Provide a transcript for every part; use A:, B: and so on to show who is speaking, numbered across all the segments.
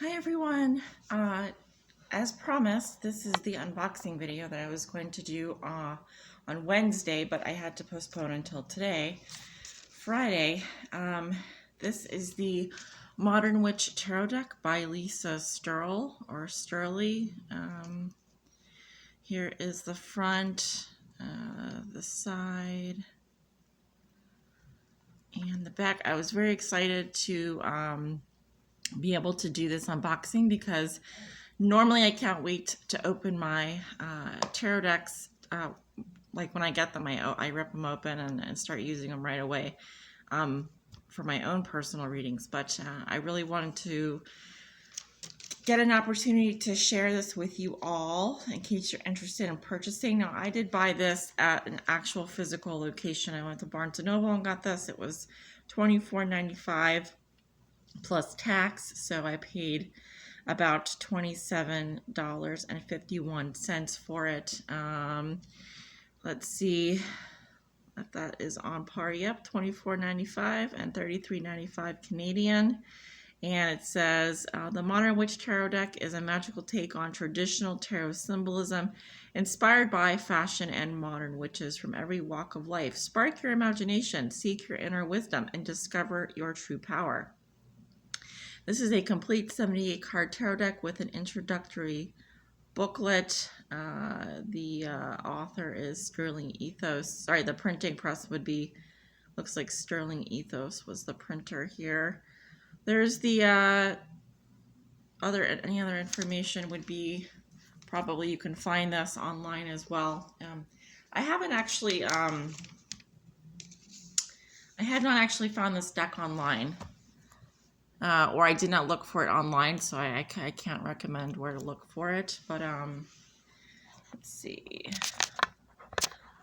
A: Hi everyone. As promised, this is the unboxing video that I was going to do on Wednesday, but I had to postpone until today, Friday. This is the Modern Witch Tarot Deck by Lisa Sterle or Sterle. Here is the front, the side, and the back. I was very excited to be able to do this unboxing because normally I can't wait to open my tarot decks. Like when I get them, I rip them open and start using them right away for my own personal readings. But I really wanted to get an opportunity to share this with you all in case you're interested in purchasing. Now, I did buy this at an actual physical location. I went to Barnes & Noble and got this. It was $24.95 plus tax, so I paid about $27.51 for it. Let's see if that is on par. Yep, $24.95 and $33.95 Canadian. And it says, the Modern Witch Tarot Deck is a magical take on traditional tarot symbolism inspired by fashion and modern witches from every walk of life. Spark your imagination, seek your inner wisdom, and discover your true power. This is a complete 78 card tarot deck with an introductory booklet. The author is Sterling Ethos. Sorry, the printing press would be, looks like Sterling Ethos was the printer here. There's the any other information would be, probably you can find this online as well. I haven't actually, I had not actually found this deck online. Or I did not look for it online, so I can't recommend where to look for it. But let's see.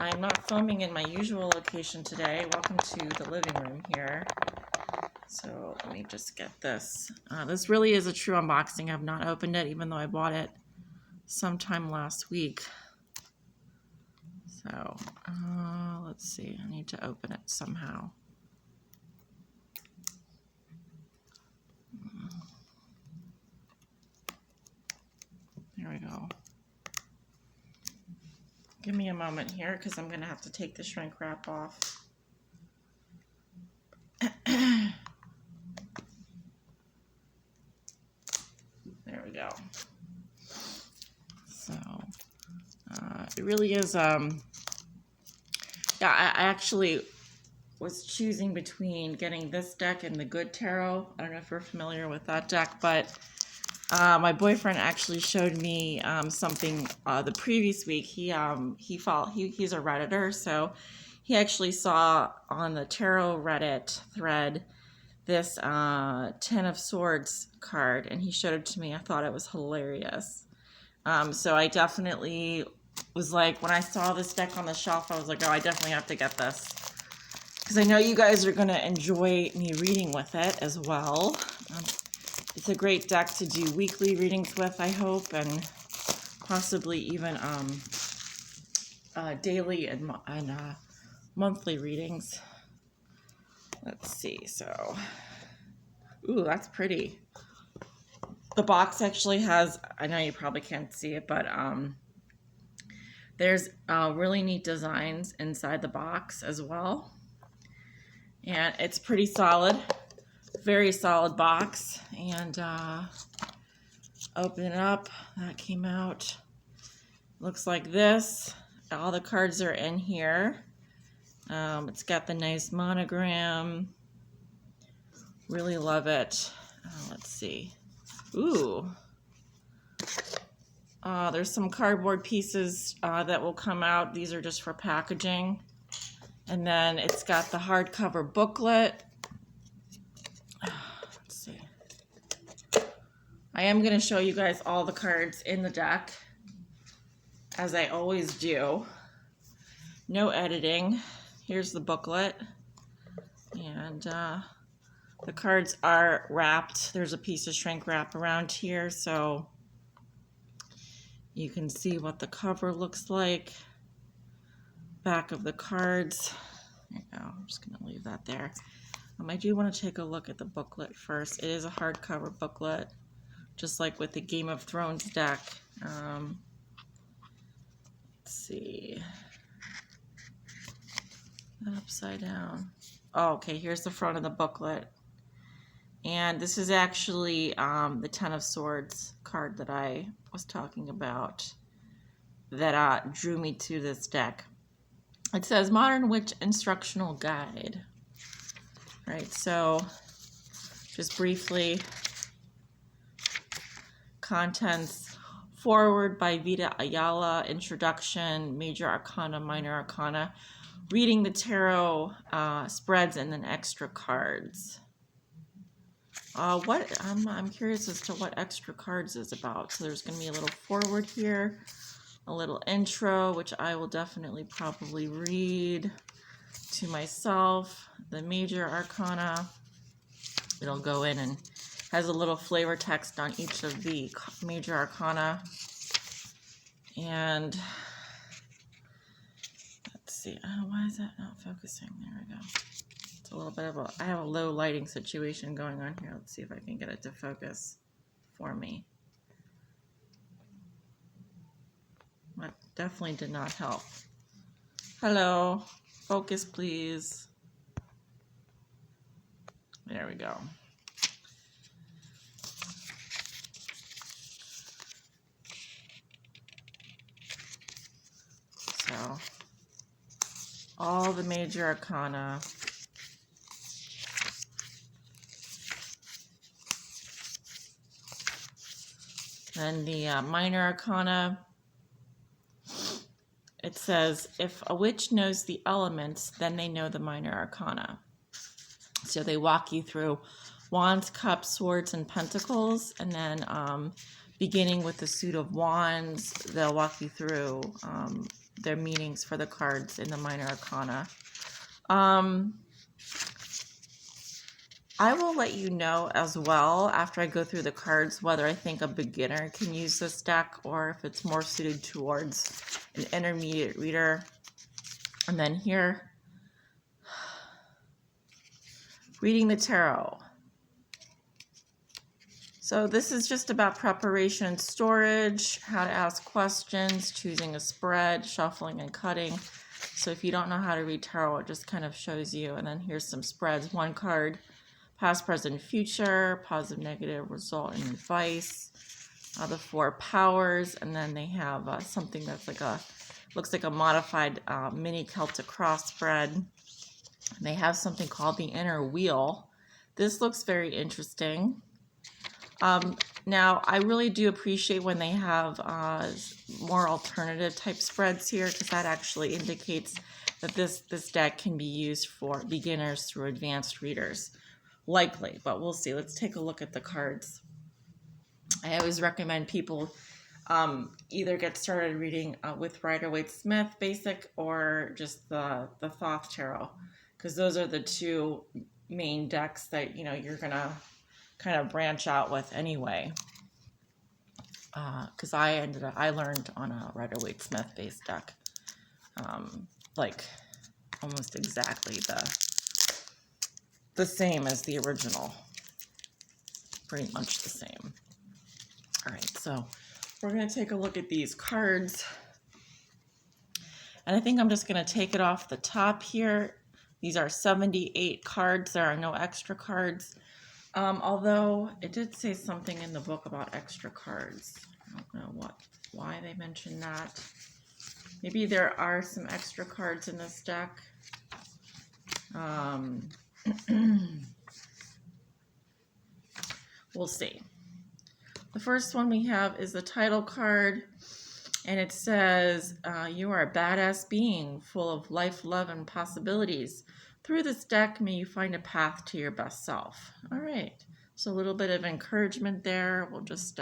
A: I'm not filming in my usual location today. Welcome to the living room here. So let me just get this. This really is a true unboxing. I've not opened it, even though I bought it sometime last week. So let's see. I need to open it somehow. There we go. Give me a moment here because I'm going to have to take the shrink wrap off. There we go. So, it really is, yeah, I actually was choosing between getting this deck and the Good Tarot. I don't know if you're familiar with that deck, but my boyfriend actually showed me something the previous week. He's a Redditor, so he actually saw on the tarot Reddit thread this Ten of Swords card, and he showed it to me. I thought it was hilarious. So I definitely was like, when I saw this deck on the shelf, I was like, oh, I definitely have to get this. Because I know you guys are going to enjoy me reading with it as well. It's a great deck to do weekly readings with, I hope, and possibly even daily and monthly readings. Let's see, so, ooh, that's pretty. The box actually has, I know you probably can't see it, but there's really neat designs inside the box as well. And it's pretty solid. Very solid box. And open it up. That came out. Looks like this. All the cards are in here. It's got the nice monogram. Really love it. Let's see. Ooh. There's some cardboard pieces that will come out. These are just for packaging. And then it's got the hardcover booklet. Let's see. I am going to show you guys all the cards in the deck, as I always do. No editing. Here's the booklet. And the cards are wrapped. There's a piece of shrink wrap around here, so you can see what the cover looks like. Back of the cards. There you go. I'm just going to leave that there. I do want to take a look at the booklet first. It is a hardcover booklet. just like with the Game of Thrones deck. Let's see. Upside down. Oh, okay, here's the front of the booklet. And this is actually the Ten of Swords card that I was talking about that drew me to this deck. It says Modern Witch Instructional Guide. Right, so just briefly, contents: forward by Vita Ayala, introduction, major arcana, minor arcana, reading the tarot, spreads, and then extra cards. I'm curious as to what extra cards is about. So there's going to be a little forward here, a little intro, which I will definitely probably read to myself. The major arcana, it'll go in and has a little flavor text on each of the major arcana. And let's see, why is that not focusing? There we go. It's a little bit of I have a low lighting situation going on here. Let's see if I can get it to focus for me. That definitely did not help. Hello, focus please. There we go. So, all the major arcana. Then the minor arcana, it says, if a witch knows the elements, then they know the minor arcana. So they walk you through wands, cups, swords, and pentacles. And then beginning with the suit of wands, they'll walk you through their meanings for the cards in the minor arcana. I will let you know as well after I go through the cards whether I think a beginner can use this deck or if it's more suited towards an intermediate reader. And then here, reading the tarot. So this is just about preparation and storage, how to ask questions, choosing a spread, shuffling and cutting. So if you don't know how to read tarot, it just kind of shows you. And then here's some spreads. One card, past, present, future, positive, negative, result, and advice. The 4 powers, and then they have something that's like looks like a modified mini Celtic cross spread. And they have something called the inner wheel. This looks very interesting. Now, I really do appreciate when they have more alternative type spreads here, because that actually indicates that this deck can be used for beginners through advanced readers. Likely, but we'll see. Let's take a look at the cards. I always recommend people either get started reading with Rider-Waite-Smith Basic or just the Thoth Tarot, because those are the two main decks that you're gonna kind of branch out with anyway. Because I learned on a Rider-Waite-Smith based deck, like almost exactly the same as the original, pretty much the same. All right, so we're going to take a look at these cards, and I think I'm just going to take it off the top here. These are 78 cards. There are no extra cards, although it did say something in the book about extra cards. I don't know why they mentioned that. Maybe there are some extra cards in this deck. We'll see. The first one we have is the title card, and it says, you are a badass being full of life, love, and possibilities. Through this deck, may you find a path to your best self. All right, so a little bit of encouragement there. We'll just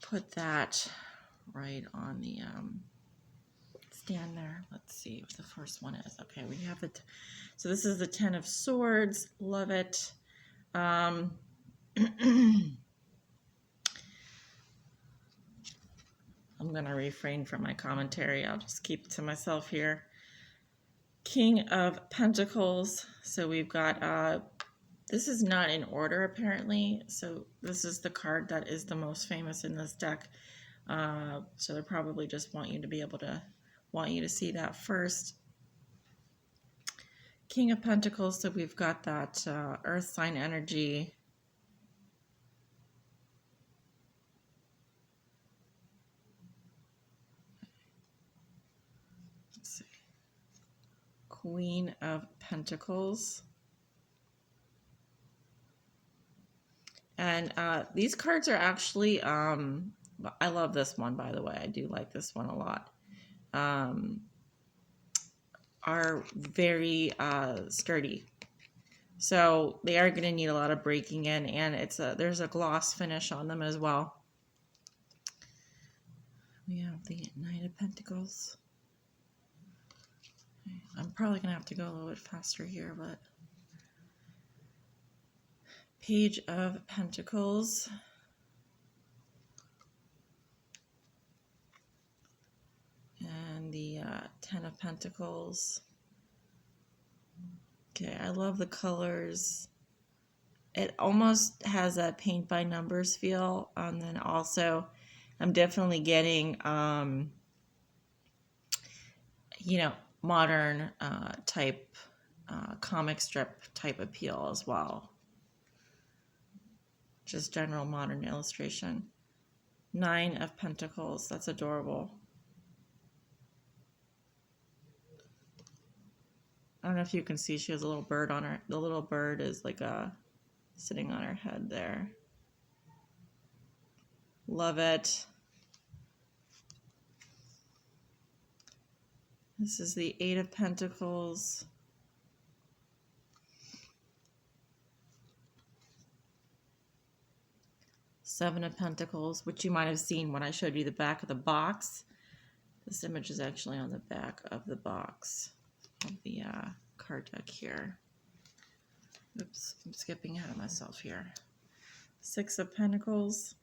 A: put that right on the stand there. Let's see what the first one is. Okay, we have it. So this is the 10 of Swords. Love it. I'm going to refrain from my commentary. I'll just keep it to myself here. King of Pentacles. So we've got This is not in order apparently, so this is the card that is the most famous in this deck. So they probably just want you to see that first. King of Pentacles, so we've got that earth sign energy. Let's see. Queen of Pentacles. And these cards are actually, I love this one, by the way. I do like this one a lot. Are very sturdy. So they are going to need a lot of breaking in, and there's a gloss finish on them as well. We have the Knight of Pentacles. I'm probably going to have to go a little bit faster here, but Page of Pentacles. And the Ten of Pentacles. Okay, I love the colors. It almost has a paint by numbers feel, and then also I'm definitely getting, modern type, comic strip type appeal as well. Just general modern illustration. Nine of Pentacles, that's adorable. I don't know if you can see, she has a little bird on her. The little bird is like sitting on her head there. Love it. This is the Eight of Pentacles. Seven of Pentacles, which you might have seen when I showed you the back of the box. This image is actually on the back of the box of the card deck here. Oops, I'm skipping ahead of myself here. Six of Pentacles.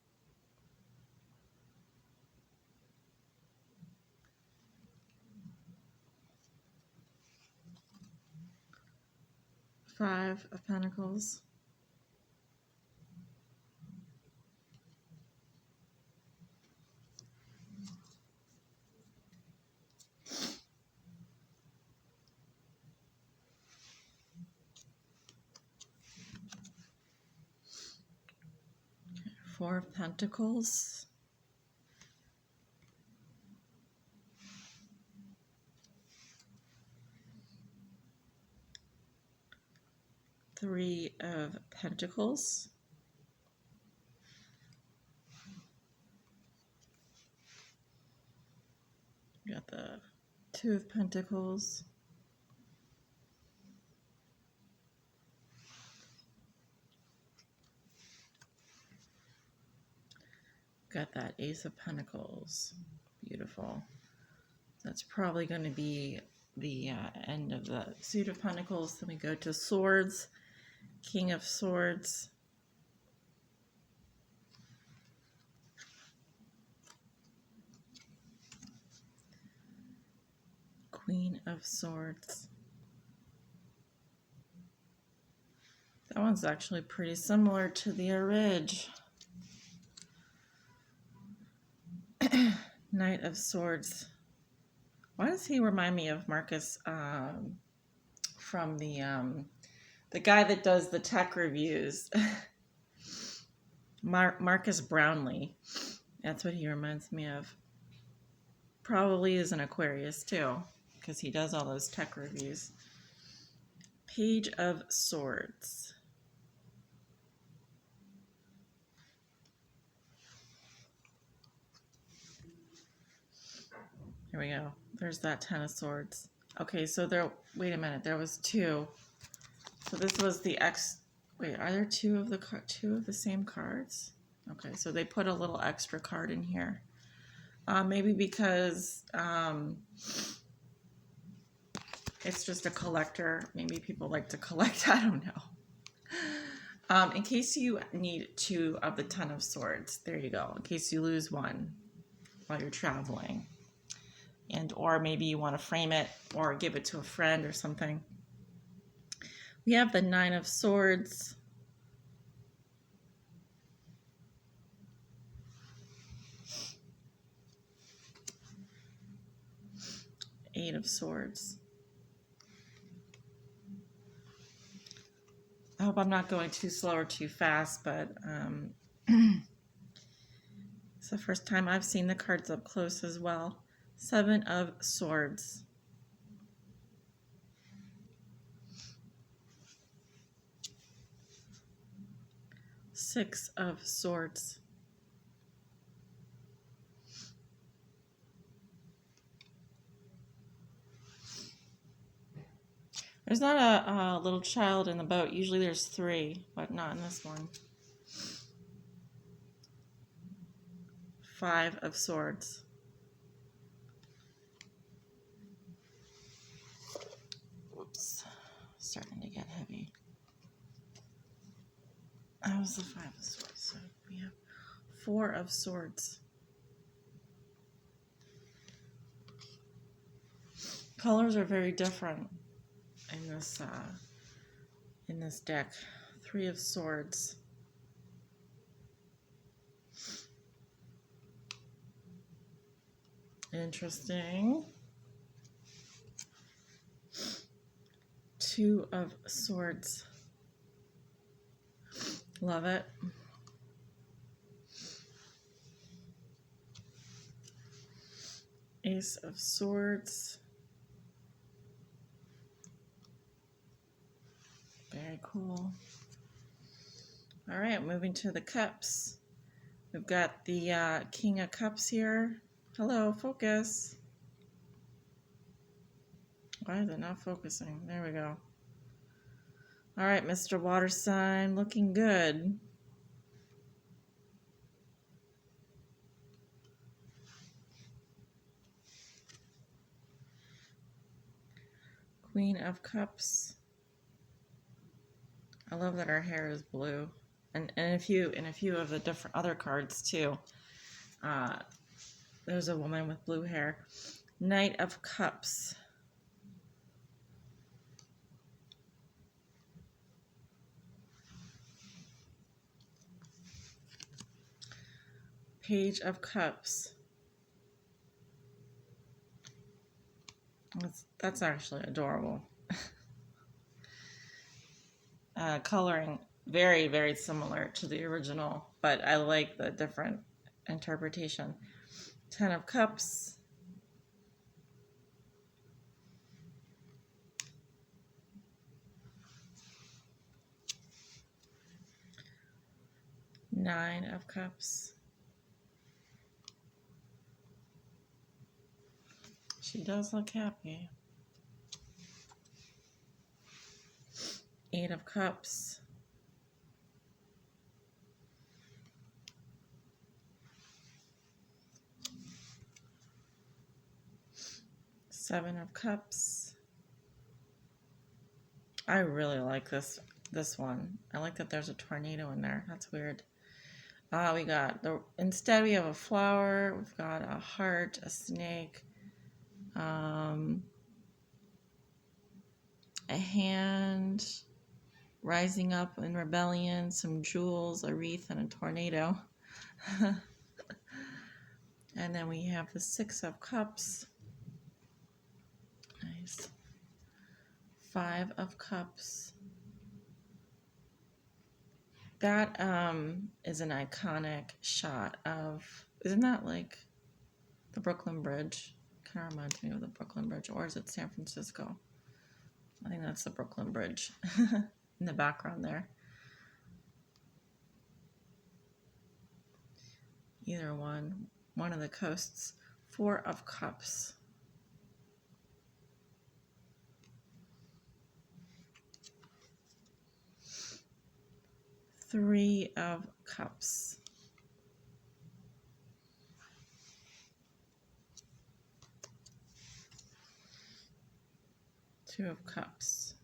A: Five of Pentacles. Four of Pentacles. Three of Pentacles. We got the Two of Pentacles. Got that Ace of Pentacles. Beautiful. That's probably going to be the end of the Suit of Pentacles. Then we go to Swords. King of Swords. Queen of Swords. That one's actually pretty similar to the original. Knight of Swords. Why does he remind me of Marcus from the guy that does the tech reviews? Marcus Brownlee. That's what he reminds me of. Probably is an Aquarius too, because he does all those tech reviews. Page of Swords. Here we go. There's that Ten of Swords. Okay, so there, wait a minute, there was two. So this was the wait, are there two of the same cards? Okay, so they put a little extra card in here. Maybe because it's just a collector. Maybe people like to collect, I don't know. In case you need two of the Ten of Swords, there you go. In case you lose one while you're traveling. Or maybe you want to frame it or give it to a friend or something. We have the Nine of Swords. Eight of Swords. I hope I'm not going too slow or too fast, but it's the first time I've seen the cards up close as well. Seven of Swords. Six of Swords. There's not a little child in the boat. Usually there's three, but not in this one. Five of Swords. Oops, starting to get heavy. That was the Five of Swords. So we have Four of Swords. Colors are very different in this deck. Three of Swords. Interesting. Two of Swords. Love it. Ace of Swords. Very cool. All right, moving to the cups. We've got the King of Cups here. Hello, focus. Why is it not focusing? There we go. All right, Mr. Water Sign, looking good. Queen of Cups. I love that our hair is blue, and a few of the different other cards too. There's a woman with blue hair. Knight of Cups. Page of Cups. That's actually adorable. Coloring very, very similar to the original, but I like the different interpretation. Ten of Cups. Nine of Cups. She does look happy. Eight of Cups. Seven of Cups. I really like this one. I like that there's a tornado in there. That's weird. We got instead we have a flower. We've got a heart, a snake, a hand rising up in rebellion, some jewels, a wreath, and a tornado. And then we have the Six of Cups. Nice. Five of Cups. That is an iconic shot of, isn't that like the Brooklyn Bridge? Kind of reminds me of the Brooklyn Bridge, or is it San Francisco? I think that's the Brooklyn Bridge in the background there. Either one of the coasts. Four of Cups. Three of Cups. Two of Cups.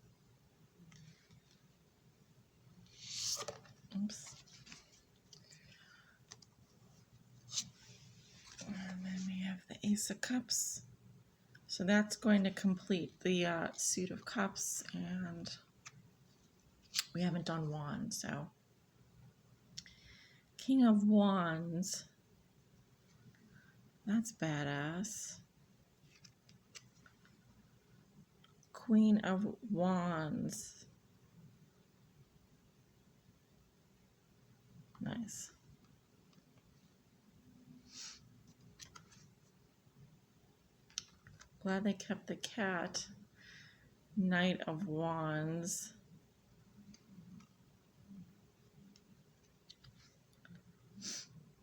A: Oops. And then we have the Ace of Cups. So that's going to complete the suit of cups, and we haven't done wands, so King of Wands. That's badass. Queen of Wands. Nice. Glad they kept the cat. Knight of Wands.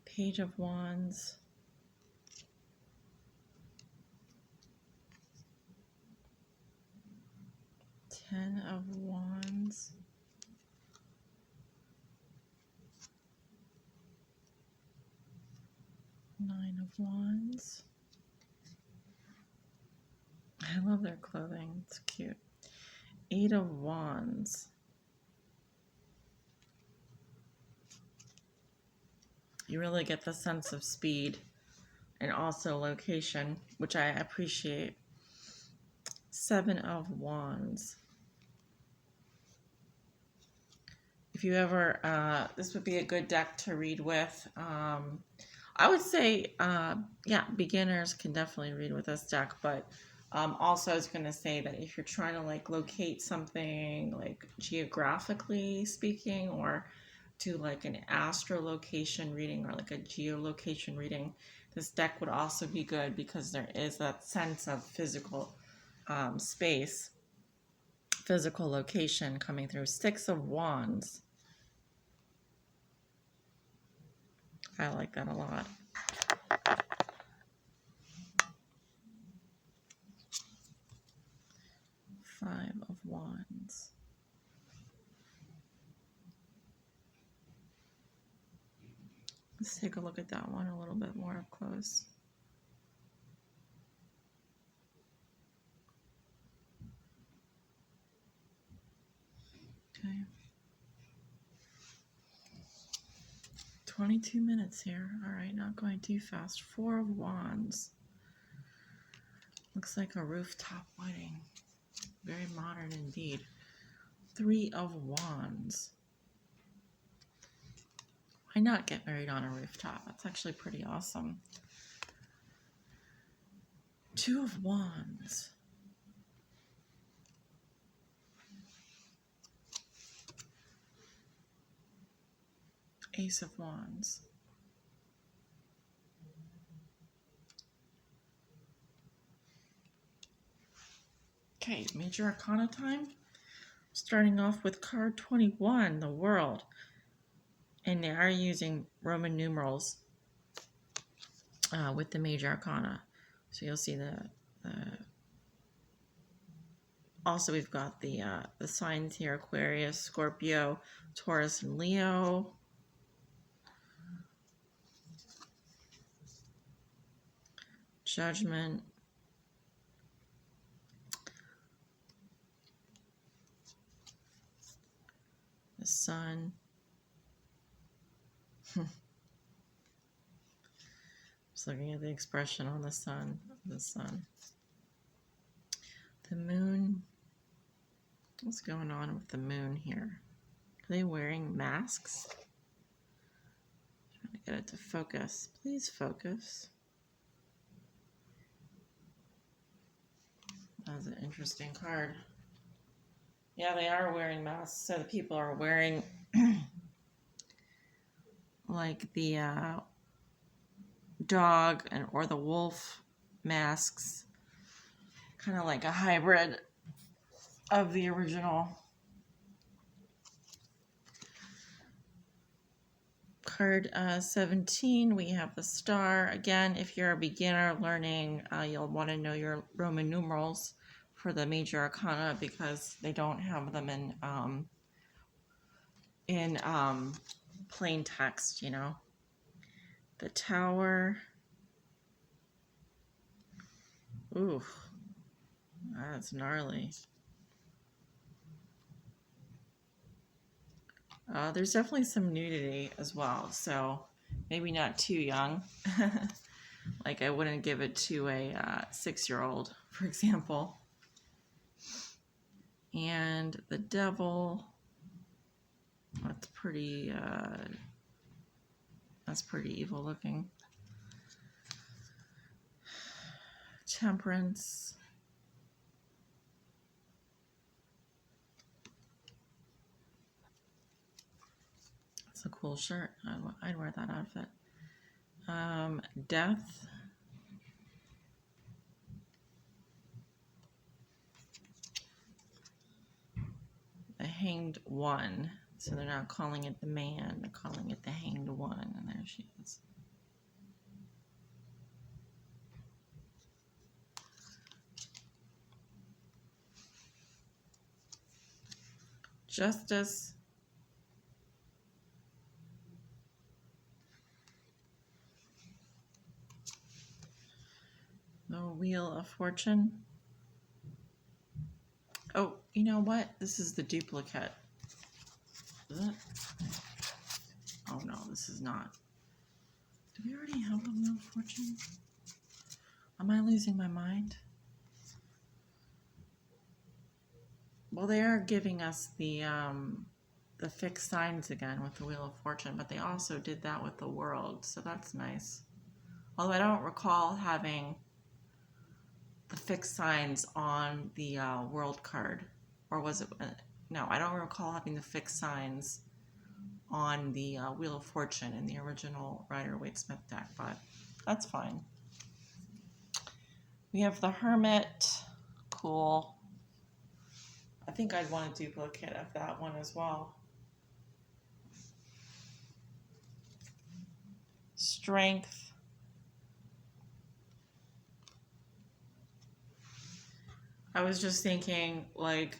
A: Page of Wands. Ten of Wands. Nine of Wands. I love their clothing. It's cute. Eight of Wands. You really get the sense of speed and also location, which I appreciate. Seven of Wands. If you ever, this would be a good deck to read with. I would say, yeah, beginners can definitely read with this deck, but also I was going to say that if you're trying to like locate something like geographically speaking, or do like an astrolocation reading or like a geolocation reading, this deck would also be good because there is that sense of physical space, physical location coming through. Six of Wands. I like that a lot. Five of Wands. Let's take a look at that one a little bit more up close. Okay. 22 minutes here. All right, not going too fast. Four of Wands. Looks like a rooftop wedding. Very modern indeed. Three of Wands. Why not get married on a rooftop? That's actually pretty awesome. Two of Wands. Ace of Wands. Okay, Major Arcana time. Starting off with card 21, the World. And they are using Roman numerals with the Major Arcana. So you'll see the also we've got the signs here: Aquarius, Scorpio, Taurus, and Leo. Judgment. The Sun. Just looking at the expression on the sun. The Sun. The Moon. What's going on with the Moon here? Are they wearing masks? Trying to get it to focus. Please focus. That was an interesting card. Yeah, they are wearing masks. So the people are wearing like the dog or the wolf masks. Kind of like a hybrid of the original. Card 17, we have the Star. Again, if you're a beginner learning, you'll want to know your Roman numerals for the Major Arcana because they don't have them in plain text, you know. The Tower. Ooh, that's gnarly. There's definitely some nudity as well, so maybe not too young. Like I wouldn't give it to a 6-year-old, for example. And the Devil. That's pretty evil looking. Temperance. cool shirt. I'd wear that outfit. Death. The Hanged One. So they're not calling it the man, they're calling it the Hanged One. And there she is. Justice. The Wheel of Fortune. Oh, you know what? This is the duplicate. Is it? Oh no, this is not. Do we already have the Wheel of Fortune? Am I losing my mind? Well, they are giving us the fixed signs again with the Wheel of Fortune, but they also did that with the World, so that's nice. Although I don't recall having the fixed signs on the World card, or was it? No, I don't recall having the fixed signs on the Wheel of Fortune in the original Rider-Waite-Smith deck, but that's fine. We have the Hermit. Cool. I think I'd want a duplicate of that one as well. Strength. I was just thinking, like,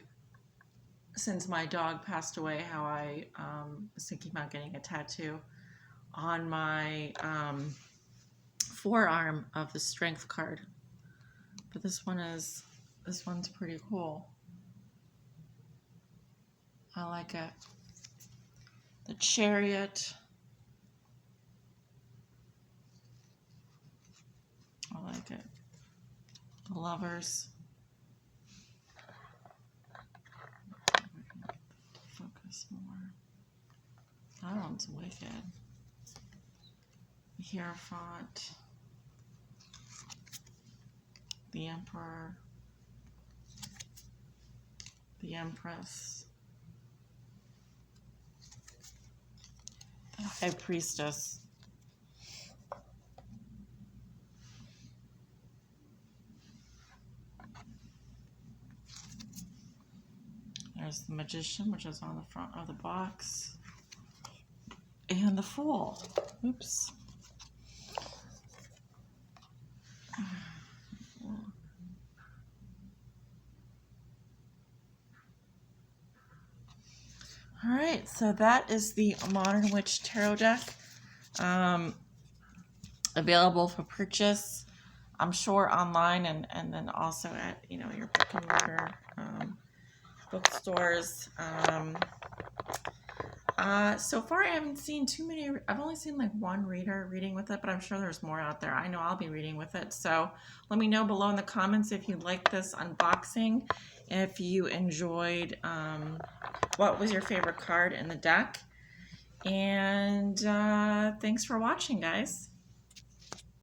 A: since my dog passed away, how I was thinking about getting a tattoo on my forearm of the Strength card. But this one's pretty cool. I like it. The Chariot. I like it. The Lovers. Focus more. That one's wicked. The Hierophant. The Emperor. The Empress. The High Priestess. There's the Magician, which is on the front of the box. And the Fool. Oops. All right, so that is the Modern Witch Tarot deck, available for purchase, I'm sure, online and then also at your brick and mortar bookstores. So far I haven't seen too many. I've only seen like one reader reading with it, but I'm sure there's more out there. I know I'll be reading with it. So let me know below in the comments if you like this unboxing, if you enjoyed, what was your favorite card in the deck. And thanks for watching, guys.